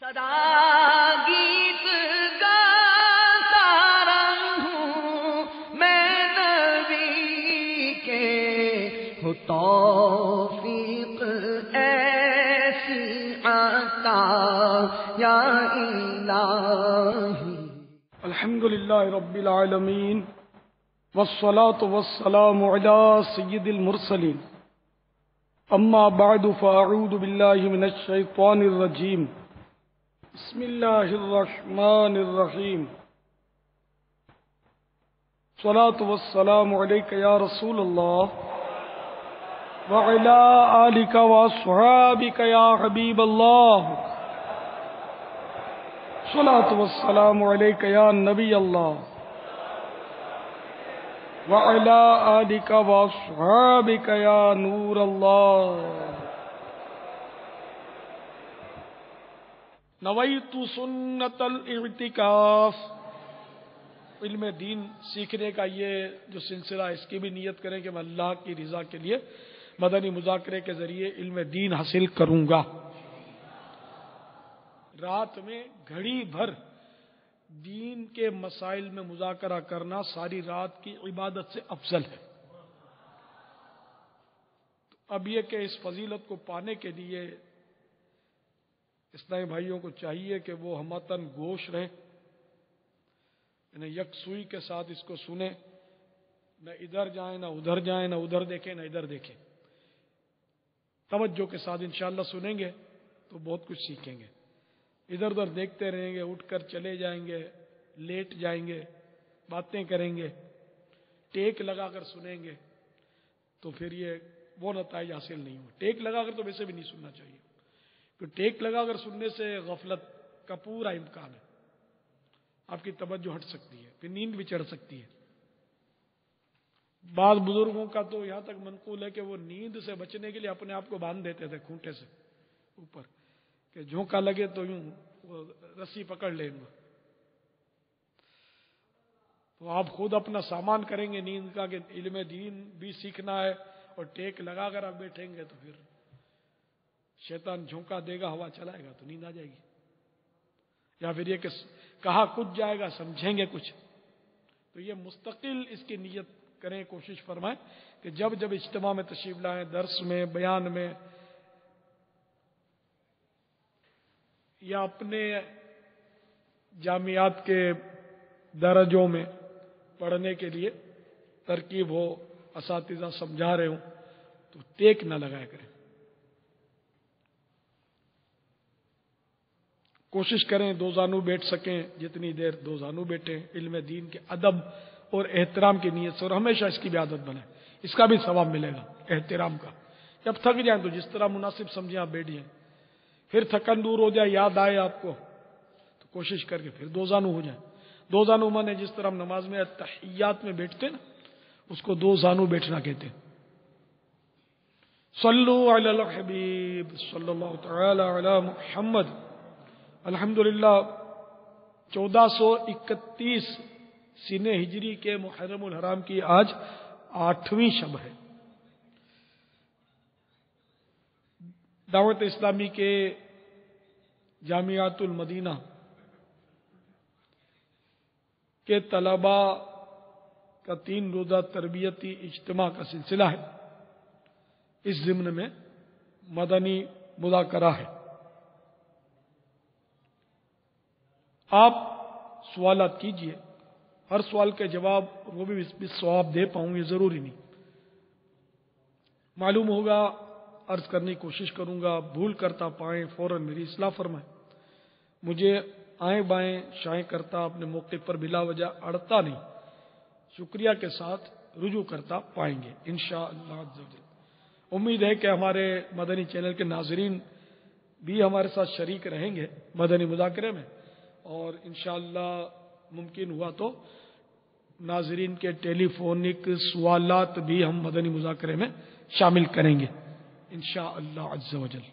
सदा गीत गाता रहूं मैं नबी के हो तौफीक ऐसी आता या इलाही। अल्हम्दुलिल्लाह रब्बिल आलमीन वस्सलातु वस्सलामु अला सय्यिदिल मुरसलीन अम्मा बअदु फ़अऊज़ु बिल्लाहि मिनश शैतानिर रजीम बिस्मिल्लाहिर रहमानिर रहीम सलातु वस्सलामु अलैका या रसूलल्लाह व अला आलिका व अस्हाबिका या हबीबल्लाह सलातु वस्सलामु अलैका या नबी अल्लाह व अला आलिका व अस्हाबिका या नूर अल्लाह। नवैतु सुन्नतल इर्तिकाफ। इल्म दीन सीखने का ये जो सिलसिला है, इसकी भी नियत करें कि मैं अल्लाह की रज़ा के लिए मदनी मुज़ाकरे के जरिए इल्म दीन हासिल करूंगा। रात में घड़ी भर दीन के मसाइल में मुज़ाकरा करना सारी रात की इबादत से अफजल है। तो अब यह कि इस फजीलत को पाने के लिए इस्लामी भाइयों को चाहिए कि वो हमतन गोश रहें, यकसुई के साथ इसको सुने, न इधर जाएं, न उधर जाएं, न उधर देखें, न इधर देखें। तवज्जो के साथ इंशाअल्लाह सुनेंगे तो बहुत कुछ सीखेंगे। इधर उधर देखते रहेंगे, उठकर चले जाएंगे, लेट जाएंगे, बातें करेंगे, टेक लगाकर सुनेंगे तो फिर ये वो नताइज हासिल नहीं हो। टेक लगाकर तो वैसे भी नहीं सुनना चाहिए, क्योंकि टेक लगाकर सुनने से गफलत का पूरा इम्कान है, आपकी तवज्जो हट सकती है, फिर नींद भी चढ़ सकती है। बाद बुजुर्गों का तो यहां तक मनकूल है कि वो नींद से बचने के लिए अपने आप को बांध देते थे खूंटे से ऊपर, कि झोंका लगे तो यूं वो रस्सी पकड़ लेंगे। तो आप खुद अपना सामान करेंगे नींद का कि इल्म दीन भी सीखना है, और टेक लगाकर आप बैठेंगे तो फिर शैतान झोंका देगा, हवा चलाएगा तो नींद आ जाएगी। या फिर ये कि कहा कुछ जाएगा, समझेंगे कुछ। तो ये मुस्तकिल इसकी नियत करें, कोशिश फरमाएं कि जब जब इज्तिमा में तशरीफ लाएं, दर्स में, बयान में, या अपने जामियात के दर्जों में पढ़ने के लिए तरकीब हो, असातिज़ा समझा रहे हों, तो टेक न लगाया करें। कोशिश करें दो जानू बैठ सकें, जितनी देर दो जानू बैठे, इल्म दीन के अदब और एहतराम की नीयत से, और हमेशा इसकी भी आदत बने, इसका भी सवाब मिलेगा एहतराम का। जब थक जाए तो जिस तरह मुनासिब समझे आप बैठ जाएं, फिर थकन दूर हो जाए, याद आए आपको, तो कोशिश करके फिर दो जानू हो जाए। दो जानू माने जिस तरह हम नमाज में तहियात में बैठते ना, उसको दो जानू बैठना कहते। सल्लु अलल हबीब सल्लल्लाहु तआला अला मुहम्मद। अल्हम्दुलिल्लाह 1431 सीने हिजरी के मुहर्रमुल हराम की आज 8वीं शब है। दावत इस्लामी के जामियातुल मदीना के तलबा का 3 रोज़ा तरबियती इज्तिमा का सिलसिला है। इस ज़िम्न में मदनी मुज़ाकरा है। आप सवालात कीजिए, हर सवाल के जवाब वो भी सवाब दे पाऊं ये जरूरी नहीं। मालूम होगा अर्ज करने की कोशिश करूंगा, भूल करता पाएं फौरन मेरी इस्लाह फरमाएं। मुझे आए बाएं शाएं करता, अपने मौके पर बिला वजह अड़ता नहीं, शुक्रिया के साथ रुजू करता पाएंगे इंशाअल्लाह अज़्ज़ व जल। उम्मीद है कि हमारे मदनी चैनल के नाज़रीन भी हमारे साथ शरीक रहेंगे मदनी मुज़ाकरे में, और इंशाअल्लाह मुमकिन हुआ तो नाज़रीन के टेलीफोनिक सवालात भी हम मदनी मुज़ाकरे में शामिल करेंगे इंशाअल्लाह अज़्ज़ व जल।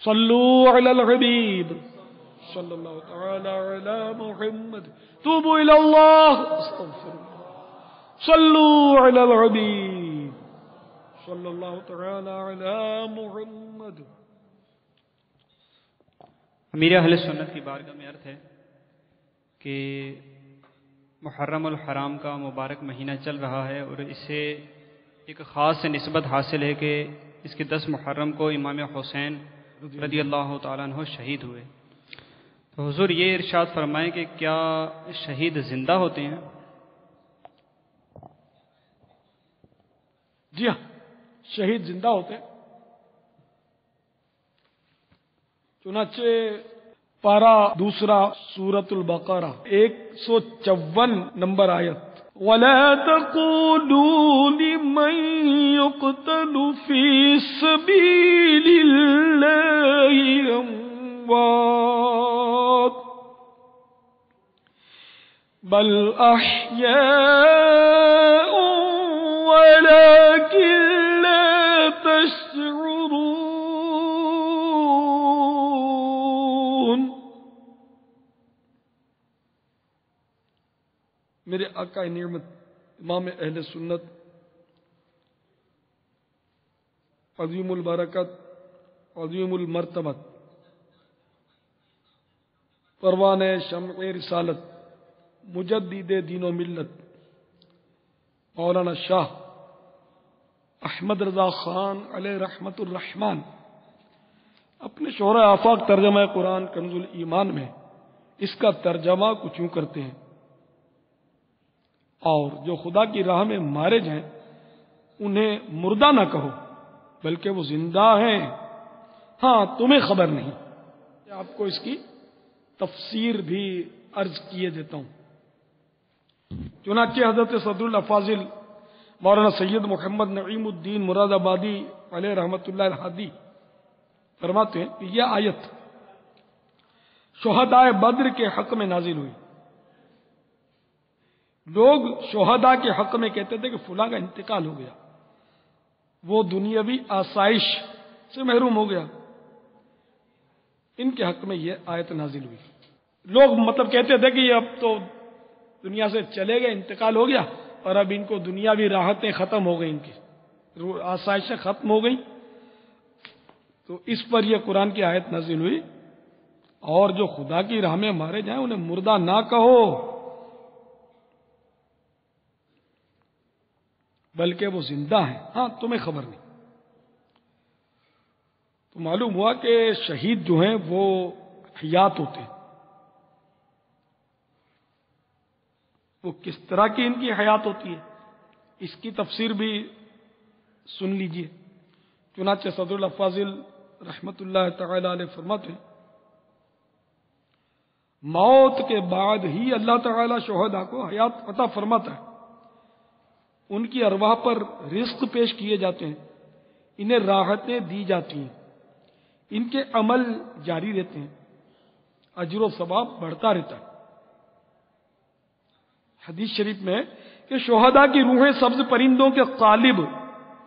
सल्लु अलल हबीब सल्लल्लाहु तआला अला मुहम्मद तूबू इलल्लाह अस्तगफिरुल्लाह। सल्लु अलल हबीब सल्लल्लाहु तआला अला मुहम्मद امیر اہل سنت کی بارگاہ میں عرض ہے کہ محرم الحرام کا مبارک مہینہ چل رہا ہے اور اس سے ایک خاص نسبت حاصل ہے کہ اس کے 10 محرم کو امام حسین رضی اللہ تعالیٰ عنہ شہید ہوئے. تو حضور یہ ارشاد فرمائیں کہ کیا شہید زندہ ہوتے ہیں؟ جی ہاں، شہید زندہ ہوتے ہیں. چنانچہ پارہ دوسرا سورۃ البقرہ 154 نمبر آیت، وَلَا تَقُولُوا لِمَن يُقْتَلُ فِي سَبِيلِ اللَّهِ أَمْوَاتٌ بَلْ أَحْيَاءٌ وَلَكِن لَّا تَشْعُرُونَ. میرے آقا نعمت امام اہل سنت عظیم البرکت عظیم المرتبت پروان شمع رسالت مجدد دین و ملت مولانا شاہ احمد رضا خان علیہ رحمت الرحمان اپنے شہرہ آفاق ترجمہ قرآن کنز الایمان میں اس کا ترجمہ کچھ یوں کرتے ہیں، اور جو خدا کی راہ میں مارے جائیں انہیں مردہ نہ کہو بلکہ وہ زندہ ہیں، ہاں تمہیں خبر نہیں. آپ کو اس کی تفسیر بھی عرض کیے دیتا ہوں. چنانچہ حضرت صدر الافاضل مولانا سید محمد نعیم الدین مراد آبادی علیہ رحمۃ اللہ الحادی فرماتے ہیں کہ یہ آیت شہدائے بدر کے حق میں نازل ہوئی. لوگ شہداء کے حق میں کہتے تھے کہ فلاں کا انتقال ہو گیا، وہ دنیاوی آسائش سے محروم ہو گیا. ان کے حق میں یہ آیت نازل ہوئی. لوگ مطلب کہتے تھے کہ یہ اب تو دنیا سے چلے گئے، انتقال ہو گیا، اور اب ان کو دنیاوی راحتیں ختم ہو گئی، ان کی آسائشیں ختم ہو گئی. تو اس پر یہ قرآن کی آیت نازل ہوئی، اور جو خدا کی راہ میں مارے جائیں انہیں مردہ نہ کہو بلکہ وہ زندہ ہیں، ہاں تمہیں خبر نہیں. تو معلوم ہوا کہ شہید جو ہیں وہ حیات ہوتے ہیں. وہ کس طرح کی ان کی حیات ہوتی ہے اس کی تفسیر بھی سن لیجئے. چنانچہ صدر الافاضل رحمت اللہ تعالی علیہ فرماتے ہیں موت کے بعد ہی اللہ تعالی شہداء کو حیات عطا فرماتا ہے. ان کی ارواح پر رزق پیش کیے جاتے ہیں، انہیں راحتیں دی جاتی ہیں، ان کے عمل جاری رہتے ہیں، اجر و ثواب بڑھتا رہتا ہے. حدیث شریف میں کہ شہداء کی روحیں سبز پرندوں کے قالب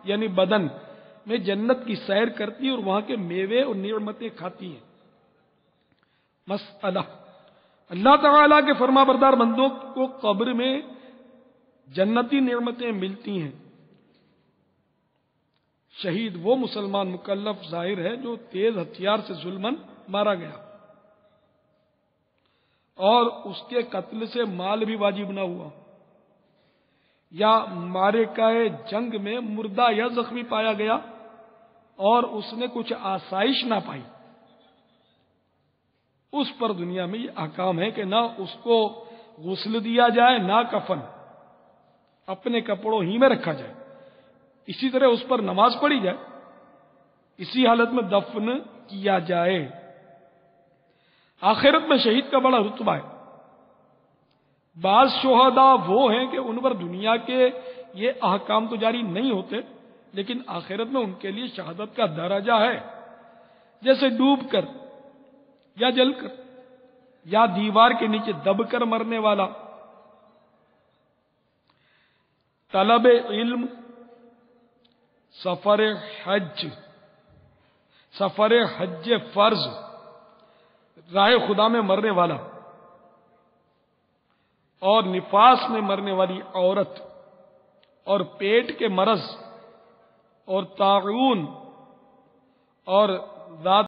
یعنی بدن میں جنت کی سیر کرتی ہیں اور وہاں کے میوے اور نعمتیں کھاتی ہیں. مسئلہ، اللہ تعالیٰ کے فرما بردار بندوں کو قبر میں جنتی نعمتیں ملتی ہیں. شہید وہ مسلمان مکلف ظاہر ہے جو تیز ہتھیار سے ظلمن مارا گیا اور اس کے قتل سے مال بھی واجب نہ ہوا، یا معرکہ جنگ میں مردہ یا زخمی پایا گیا اور اس نے کچھ آسائش نہ پائی. اس پر دنیا میں یہ احکام ہے کہ نہ اس کو غسل دیا جائے نہ کفن، اپنے کپڑوں ہی میں رکھا جائے. اسی طرح اس پر نماز پڑھی جائے، اسی حالت میں دفن کیا جائے. آخرت میں شہید کا بڑا رتبہ ہے. بعض شہداء وہ ہیں کہ ان پر دنیا کے یہ احکام تو جاری نہیں ہوتے، لیکن آخرت میں ان کے لیے شہادت کا درجہ ہے، جیسے ڈوب کر یا جل کر یا دیوار کے نیچے دب کر مرنے والا. طلب علم، سفر حج فرض، راہ خدا میں مرنے والا، اور نفاس میں مرنے والی عورت، اور پیٹ کے مرض، اور طاعون، اور ذات